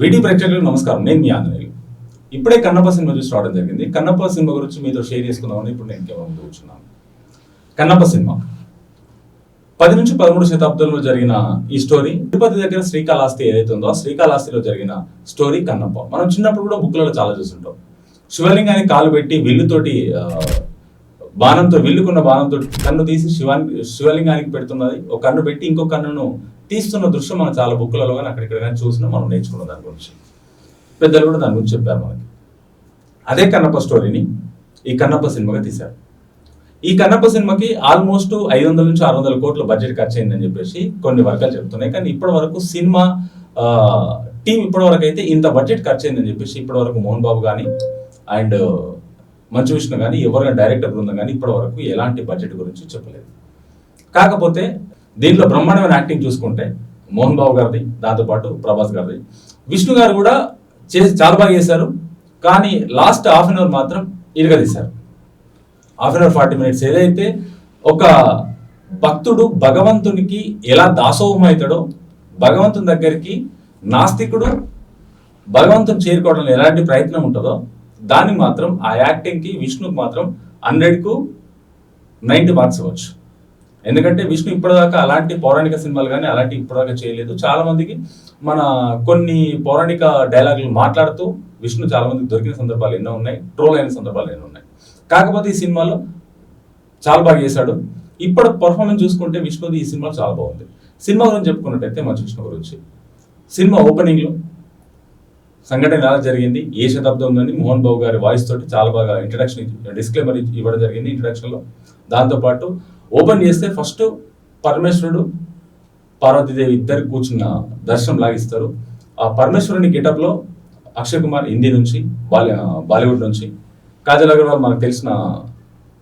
Video ప్రేక్షకులకు నమస్కారం. నేను మీ ఆంజనేయులు. ఇప్పుడే కన్నప్ప సినిమా చూసి రావడం జరిగింది. కన్నప్ప సినిమా గురించి మీతో షేర్ చేసుకుందామని ఇప్పుడు నేను కేవలం కూర్చున్నాను. కన్నప్ప సినిమా 10 నుంచి 13 శతాబ్దంలో జరిగిన ఈ స్టోరీ తిరుపతి దగ్గర శ్రీకాళహస్తి ఏదైతే ఉందో ఆ శ్రీకాళహస్తిలో జరిగిన స్టోరీ కన్నప్ప. మనం చిన్నప్పుడు కూడా బుక్లలో చాలా చూస్తుంటాం. శివలింగానికి కాలు పెట్టి విల్లుతోటి విల్లుకున్న బాణంతో కన్ను తీసి శివలింగానికి పెడుతున్నది. ఒక కన్ను పెట్టి ఇంకో కన్నును తీస్తున్న దృశ్యం మనం చాలా బుక్లలో కానీ అక్కడిక్కడ కానీ చూసినా మనం నేర్చుకున్న దాని గురించి. పెద్దలు కూడా దాని గురించి చెప్పారు మనకి. అదే కన్నప్ప స్టోరీని ఈ కన్నప్ప సినిమాగా తీశారు. ఈ కన్నప్ప సినిమాకి ఆల్మోస్ట్ 500 నుంచి 600 కోట్ల బడ్జెట్ ఖర్చు అయిందని చెప్పేసి కొన్ని వర్గాలు చెప్తున్నాయి. కానీ ఇప్పటి వరకు సినిమా టీం ఇప్పటి వరకు అయితే ఇంత బడ్జెట్ ఖర్చు అయిందని చెప్పేసి ఇప్పటి వరకు మోహన్ బాబు కానీ అండ్ మంచు విష్ణు కానీ ఎవరైనా డైరెక్టర్ బృందం కానీ ఇప్పటి వరకు ఎలాంటి బడ్జెట్ గురించి చెప్పలేదు. కాకపోతే దీంట్లో బ్రహ్మాండమైన యాక్టింగ్ చూసుకుంటే మోహన్ బాబు గారిది, దాంతోపాటు ప్రభాస్ గారిది, విష్ణు గారు కూడా చాలా బాగా చేశారు. కానీ లాస్ట్ హాఫ్ అన్ అవర్ మాత్రం ఇరగదీశారు. హాఫ్ అన్ అవర్ 40 మినిట్స్ ఏదైతే ఒక భక్తుడు భగవంతునికి ఎలా దాసోహం అవుతాడో, భగవంతుని దగ్గరికి నాస్తికుడు భగవంతుని చేరుకోవడంలో ఎలాంటి ప్రయత్నం ఉంటుందో దానికి మాత్రం ఆ యాక్టింగ్కి విష్ణుకి మాత్రం 100కు 90 మార్క్స్ ఇవ్వచ్చు. ఎందుకంటే విష్ణు ఇప్పటిదాకా అలాంటి పౌరాణిక సినిమాలు కానీ అలాంటి ఇప్పటిదాకా చేయలేదు. చాలా మందికి మన కొన్ని పౌరాణిక డైలాగులు మాట్లాడుతూ విష్ణు చాలా మందికి దొరికిన సందర్భాలు ఎన్నో ఉన్నాయి, ట్రోల్ అయిన సందర్భాలు ఎన్నో ఉన్నాయి. కాకపోతే ఈ సినిమాలో చాలా బాగా చేశాడు. ఇప్పుడు పర్ఫార్మెన్స్ చూసుకుంటే విష్ణుది ఈ సినిమా చాలా బాగుంది. సినిమా గురించి చెప్పుకున్నట్టయితే మంచు విష్ణు గురించి సినిమా ఓపెనింగ్లో సంఘటన ఎలా జరిగింది, ఏ శతాబ్దం అని మోహన్ బాబు గారి వాయిస్ తోటి చాలా బాగా ఇంట్రడక్షన్ డిస్క్లైమర్ ఇవ్వడం జరిగింది ఇంట్రడక్షన్లో. దాంతోపాటు ఓపెన్ చేస్తే ఫస్ట్ పరమేశ్వరుడు పార్వతీదేవి ఇద్దరు కూర్చున్న దర్శనం లాగిస్తారు. ఆ పరమేశ్వరుని గెటప్లో అక్షయ్ కుమార్ హిందీ నుంచి, బాలీవుడ్ నుంచి, కాజల్ అగర్వాల్ మనకు తెలిసిన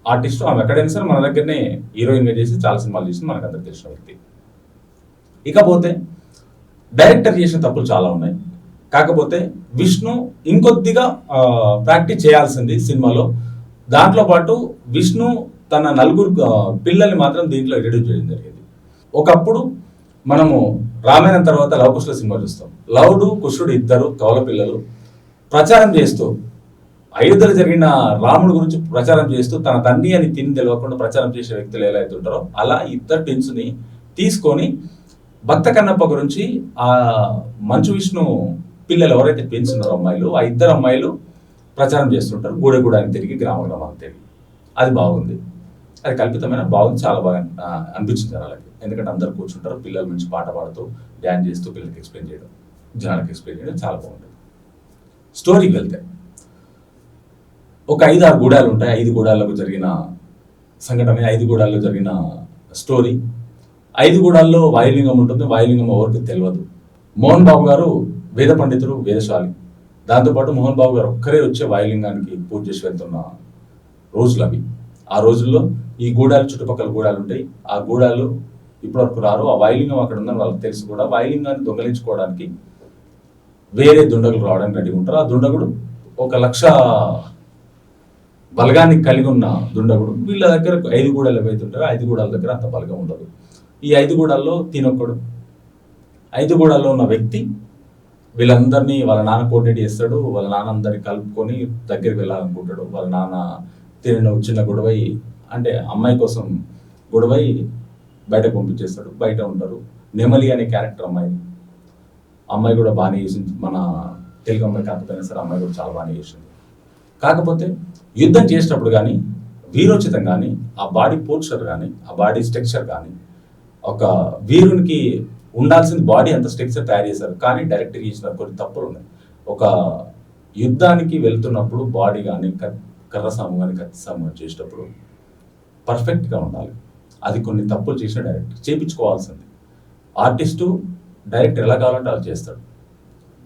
ఆర్టిస్ట్, ఆమె ఎక్కడైనా సరే మన దగ్గరనే హీరోయిన్గా చేసి చాలా సినిమాలు చేసి మనకు అందరికి తెలిసిన వ్యక్తి. ఇకపోతే డైరెక్టర్ చేసిన తప్పులు చాలా ఉన్నాయి. కాకపోతే విష్ణు ఇంకొద్దిగా ప్రాక్టీస్ చేయాల్సింది సినిమాలో. దాంట్లో పాటు విష్ణు తన 4 పిల్లల్ని మాత్రం దీంట్లో ఇంట్రడ్యూస్ చేయడం జరిగింది. ఒకప్పుడు మనము రామాయణం తర్వాత లవకుశుల సినిమా చూస్తాం. లవుడు కుశుడు ఇద్దరు కవల పిల్లలు ప్రచారం చేస్తూ అయోధ్యలో జరిగిన రాముడి గురించి ప్రచారం చేస్తూ తన తండ్రి అని తెలియకుండా ప్రచారం చేసే వ్యక్తులు ఎలా అయితే ఉంటారో అలా ఇద్దరు టిన్స్ని తీసుకొని భక్త కన్నప్ప గురించి ఆ మంచు విష్ణు పిల్లలు ఎవరైతే ట్విన్స్ ఉన్నారో అమ్మాయిలు, ఆ ఇద్దరు అమ్మాయిలు ప్రచారం చేస్తుంటారు గూడెగూడానికి తిరిగి గ్రామానికి తిరిగి. అది బాగుంది, అది కల్పితమైన బాగుంది, చాలా బాగా అనిపించింది జనాలకి. ఎందుకంటే అందరు కూర్చుంటారు, పిల్లల నుంచి పాట పాడుతూ డ్యాన్స్ చేస్తూ పిల్లలకి ఎక్స్ప్లెయిన్ చేయడం, జనాలకి ఎక్స్ప్లెయిన్ చేయడం చాలా బాగుంటుంది. స్టోరీకి వెళ్తే ఒక 5-6 గూడాలు ఉంటాయి. 5 గూడాలకు జరిగిన సంఘటన, 5 గూడాల్లో జరిగిన స్టోరీ. 5 గూడాల్లో వాయులింగం ఉంటుంది. వాయులింగం ఎవరికి తెలియదు. మోహన్ బాబు గారు వేద పండితుడు, వేదశాలి. దాంతోపాటు మోహన్ బాబు గారు ఒక్కరే వచ్చే వాయులింగానికి పూజ చేసి వెళ్తున్న రోజులు అవి. ఆ రోజుల్లో ఈ గూడాలు చుట్టుపక్కల గూడాలు ఉంటాయి. ఆ గూడాలు ఇప్పటివరకు రారు. ఆ వాయులింగం అక్కడ ఉందని వాళ్ళకి తెలుసు కూడా. వాయులింగాన్ని దొంగలించుకోవడానికి వేరే దుండగులు రావడానికి రెడీ ఉంటారు. ఆ దుండగుడు 1,00,000 బలగాన్ని కలిగి ఉన్న దుండగుడు. వీళ్ళ దగ్గర 5 గూడాలు ఏవైతే ఉంటారో 5 గూడాల దగ్గర అంత బలగం ఉండదు. ఈ 5 గూడాల్లో తినొక్కడు. 5 గూడాల్లో ఉన్న వ్యక్తి వీళ్ళందరినీ వాళ్ళ నాన్న కోఆర్డినేట్ చేస్తాడు. వాళ్ళ నాన్న అందరినీ కలుపుకొని దగ్గరికి వెళ్ళాలనుకుంటాడు. వాళ్ళ నాన్న తిరిగిన చిన్న గొడవై అంటే అమ్మాయి కోసం గొడవై బయటకు పంపించేస్తాడు. బయట ఉంటారు. నెమలి అనే క్యారెక్టర్ అమ్మాయి కూడా బాగానే చేసింది. మన తెలుగు అమ్మాయి కాకపోయినా సరే అమ్మాయి కూడా చాలా బాగానే చేసింది. కాకపోతే యుద్ధం చేసేటప్పుడు కానీ వీరోచితం కానీ ఆ బాడీ పోస్చర్ కానీ ఆ బాడీ స్ట్రక్చర్ కానీ ఒక వీరునికి ఉండాల్సిన బాడీ అంత స్ట్రక్చర్ తయారు చేశారు. కానీ డైరెక్టర్ చేసిన కొన్ని తప్పులు ఉన్నాయి. ఒక యుద్ధానికి వెళ్తున్నప్పుడు బాడీ కానీ కర్రసాము కానీ కత్తిసాము కానీ చేసేటప్పుడు పర్ఫెక్ట్గా ఉండాలి. అది కొన్ని తప్పులు చేసిన డైరెక్టర్ చేయించుకోవాల్సింది. ఆర్టిస్టు డైరెక్టర్ ఎలా కావాలంటే అలా చేస్తాడు.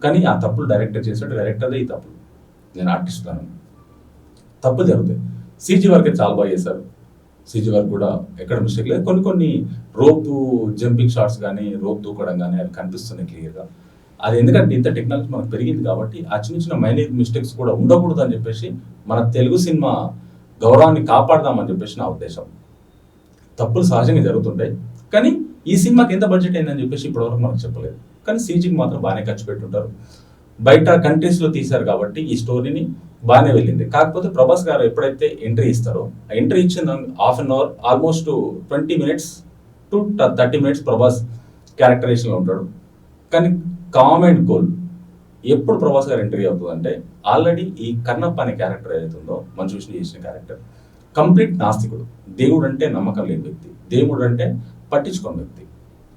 కానీ ఆ తప్పులు డైరెక్టర్ చేస్తాడు. డైరెక్టర్దే ఈ తప్పులు. నేను ఆర్టిస్ట్ కాను, తప్పులు జరుగుతాయి. సీజీ వర్క్ అయితే చాలా బాగా చేశారు. సీజీ వర్క్ కూడా ఎక్కడ మిస్టేక్ లేదు. కొన్ని రోప్ జంపింగ్ షాట్స్ కానీ రోప్ దూకడం కానీ అవి కనిపిస్తున్నాయి క్లియర్గా. అది ఎందుకంటే ఇంత టెక్నాలజీ మనకు పెరిగింది కాబట్టి ఆ చిన్న మైనర్ మిస్టేక్స్ కూడా ఉండకూడదు అని చెప్పేసి మన తెలుగు సినిమా గౌరవాన్ని కాపాడదామని చెప్పేసి నా ఉద్దేశం. తప్పులు సహజంగా జరుగుతుంటాయి. కానీ ఈ సినిమాకి ఎంత బడ్జెట్ అయిందని చెప్పేసి ఇప్పటివరకు మనకు చెప్పలేదు. కానీ సీజీకి మాత్రం బాగానే ఖర్చు పెట్టుంటారు. బయట కంట్రీస్లో తీశారు కాబట్టి ఈ స్టోరీని బాగానే వెళ్ళింది. కాకపోతే ప్రభాస్ గారు ఎప్పుడైతే ఎంట్రీ ఇస్తారో ఆ ఎంట్రీ ఇచ్చిన half an hour almost 20 minutes to 30 minutes Prabhas క్యారెక్టరైజేషన్లో ఉంటాడు. కానీ కామ్ అండ్ కూల్. ఎప్పుడు ప్రభాస్ గారు ఎంట్రీ అవుతుందంటే ఆల్రెడీ ఈ కన్నప్ప అనే క్యారెక్టర్ ఏదైతుందో మంచు విష్ణు చేసిన క్యారెక్టర్ కంప్లీట్ నాస్తికుడు. దేవుడు అంటే నమ్మకం లేని వ్యక్తి, దేవుడు అంటే పట్టించుకోని వ్యక్తి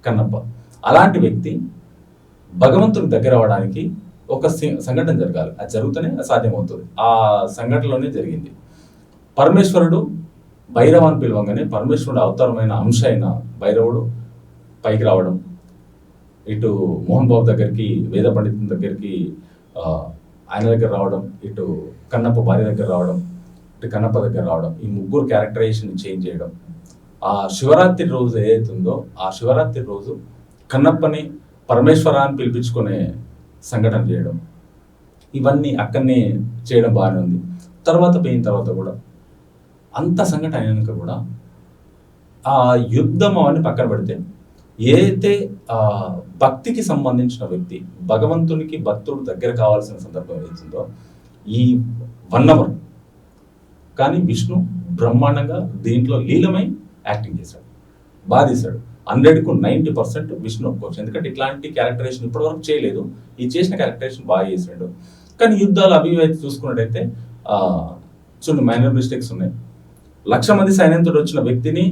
కన్నప్ప. అలాంటి వ్యక్తి భగవంతుని దగ్గర అవ్వడానికి ఒక సంఘటన జరగాలి. అది జరుగుతూనే సాధ్యమవుతుంది. ఆ సంఘటనలోనే జరిగింది. పరమేశ్వరుడు భైరవాన్ని పిలవంగానే పరమేశ్వరుడు అవతారమైన అంశ అయిన భైరవుడు పైకి రావడం, ఇటు మోహన్ బాబు దగ్గరికి, వేద పండితుని దగ్గరికి ఆయన దగ్గర రావడం, ఇటు కన్నప్ప భార్య దగ్గర రావడం, ఇటు కన్నప్ప దగ్గర రావడం, ఈ ముగ్గురు క్యారెక్టరైజేషన్ చేంజ్ చేయడం. ఆ శివరాత్రి రోజు ఏదైతుందో ఆ శివరాత్రి రోజు కన్నప్పని పరమేశ్వరాన్ని పిలిపించుకునే సంఘటన చేయడం, ఇవన్నీ అక్కడనే చేయడం బాగానే ఉంది. తర్వాత పోయిన తర్వాత కూడా అంత సంఘటన అయినాక కూడా ఆ యుద్ధం అవన్నీ పక్కన పెడితే ఏదైతే భక్తికి సంబంధించిన వ్యక్తి భగవంతునికి భక్తుడు దగ్గర కావాల్సిన సందర్భం ఏదైతుందో ఈ 1 hour కానీ విష్ణు బ్రహ్మాండంగా దీంట్లో లీలమై యాక్టింగ్ చేశాడు, బాగా తీశాడు. 100కు 90% విష్ణు ఒప్పుకోవచ్చు. ఎందుకంటే ఇట్లాంటి క్యారెక్టరేషన్ ఇప్పటివరకు చేయలేదు. ఈ చేసిన క్యారెక్టరేషన్ బాగా చేసాడు. కానీ యుద్ధాలు అవి అయితే చూసుకున్నట్టయితే చిన్న మైనర్ మిస్టేక్స్ ఉన్నాయి. 1,00,000 మంది సైన్యంతో వచ్చిన వ్యక్తిని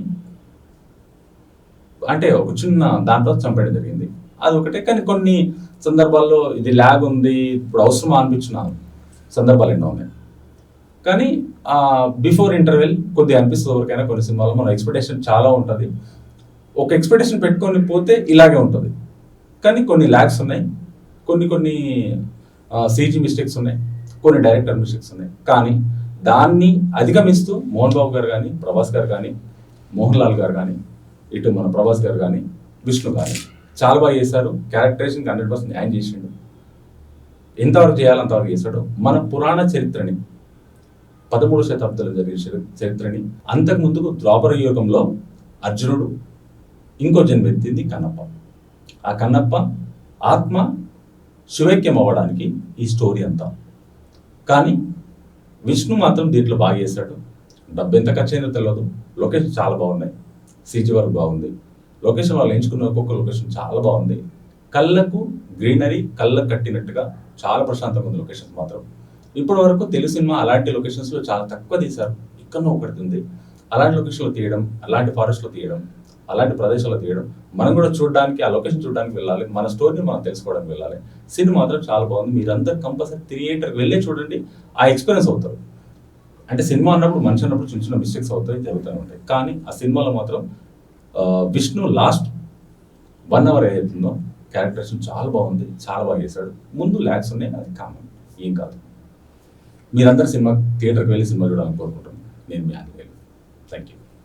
అంటే ఒక చిన్న దాంట్లో చంపేయడం జరిగింది. అది ఒకటే. కానీ కొన్ని సందర్భాల్లో ఇది ల్యాగ్ ఉంది, ఇప్పుడు అవసరమా అనిపించిన సందర్భాలు ఎన్నో ఉన్నాయి. కానీ బిఫోర్ ఇంటర్వెల్ కొద్దిగా అనిపిస్తుంది ఎవరికైనా. కొన్ని సినిమాల్లో మన ఎక్స్పెక్టేషన్ చాలా ఉంటుంది. ఒక ఎక్స్పెక్టేషన్ పెట్టుకొని పోతే ఇలాగే ఉంటుంది. కానీ కొన్ని ల్యాగ్స్ ఉన్నాయి, కొన్ని సీజీ మిస్టేక్స్ ఉన్నాయి, కొన్ని డైరెక్టర్ మిస్టేక్స్ ఉన్నాయి. కానీ దాన్ని అధిగమిస్తూ మోహన్ బాబు గారు కానీ, ప్రభాస్ గారు కానీ, మోహన్ లాల్ గారు కానీ, ఇటు మన ప్రభాస్ గారు కానీ, విష్ణు కానీ చాలా బాగా చేశారు. క్యారెక్టరైజేషన్కి 100% న్యాయం చేసిండు. ఎంతవరకు చేయాలో అంతవరకు చేశాడు. మన పురాణ చరిత్రని 13వ శతాబ్దంలో జరిగిన చరిత్రని అంతకుముందుకు ద్వాపర యుగంలో అర్జునుడు ఇంకో జన్మెత్తింది కన్నప్ప. ఆ కన్నప్ప ఆత్మ శివైక్యం అవ్వడానికి ఈ స్టోరీ అంతా. కానీ విష్ణు మాత్రం దీంట్లో బాగా చేశాడు. డబ్బు ఎంత ఖర్చు అయిందో తెలియదు. లొకేషన్ చాలా బాగున్నాయి, సీజీ వర్క్ బాగుంది. లొకేషన్ వాళ్ళు ఎంచుకున్న ఒక్కొక్క లొకేషన్ చాలా బాగుంది. కళ్ళకు గ్రీనరీ, కళ్ళకు కట్టినట్టుగా చాలా ప్రశాంతంగా ఉంది లొకేషన్స్ మాత్రం. ఇప్పటి వరకు తెలుగు సినిమా అలాంటి లొకేషన్స్లో చాలా తక్కువ తీశారు. ఎక్కడో ఒకటి ఉంది. అలాంటి లొకేషన్లో తీయడం, అలాంటి ఫారెస్ట్లో తీయడం, అలాంటి ప్రదేశాల్లో తీయడం, మనం కూడా చూడడానికి, ఆ లొకేషన్ చూడడానికి వెళ్ళాలి, మన స్టోరీని మనం తెలుసుకోవడానికి వెళ్ళాలి. సినిమా మాత్రం చాలా బాగుంది. మీరందరూ కంపల్సరీ థియేటర్కి వెళ్ళే చూడండి, ఆ ఎక్స్పీరియన్స్ అవుతారు. అంటే సినిమా అన్నప్పుడు, మనిషి అన్నప్పుడు చిన్న చిన్న మిస్టేక్స్ అవుతాయి, జరుగుతూనే ఉంటాయి. కానీ ఆ సినిమాలో మాత్రం విష్ణు లాస్ట్ 1 hour ఏదైతుందో క్యారెక్టరేషన్ చాలా బాగుంది, చాలా బాగా చేశాడు. ముందు ల్యాగ్స్ ఉన్నాయి, అది కామన్, ఏం కాదు. మీరందరూ సినిమా థియేటర్కి వెళ్ళి సినిమా చూడాలని కోరుకుంటున్నాను. నేను మీ ఆంజనేయులు. Thank you.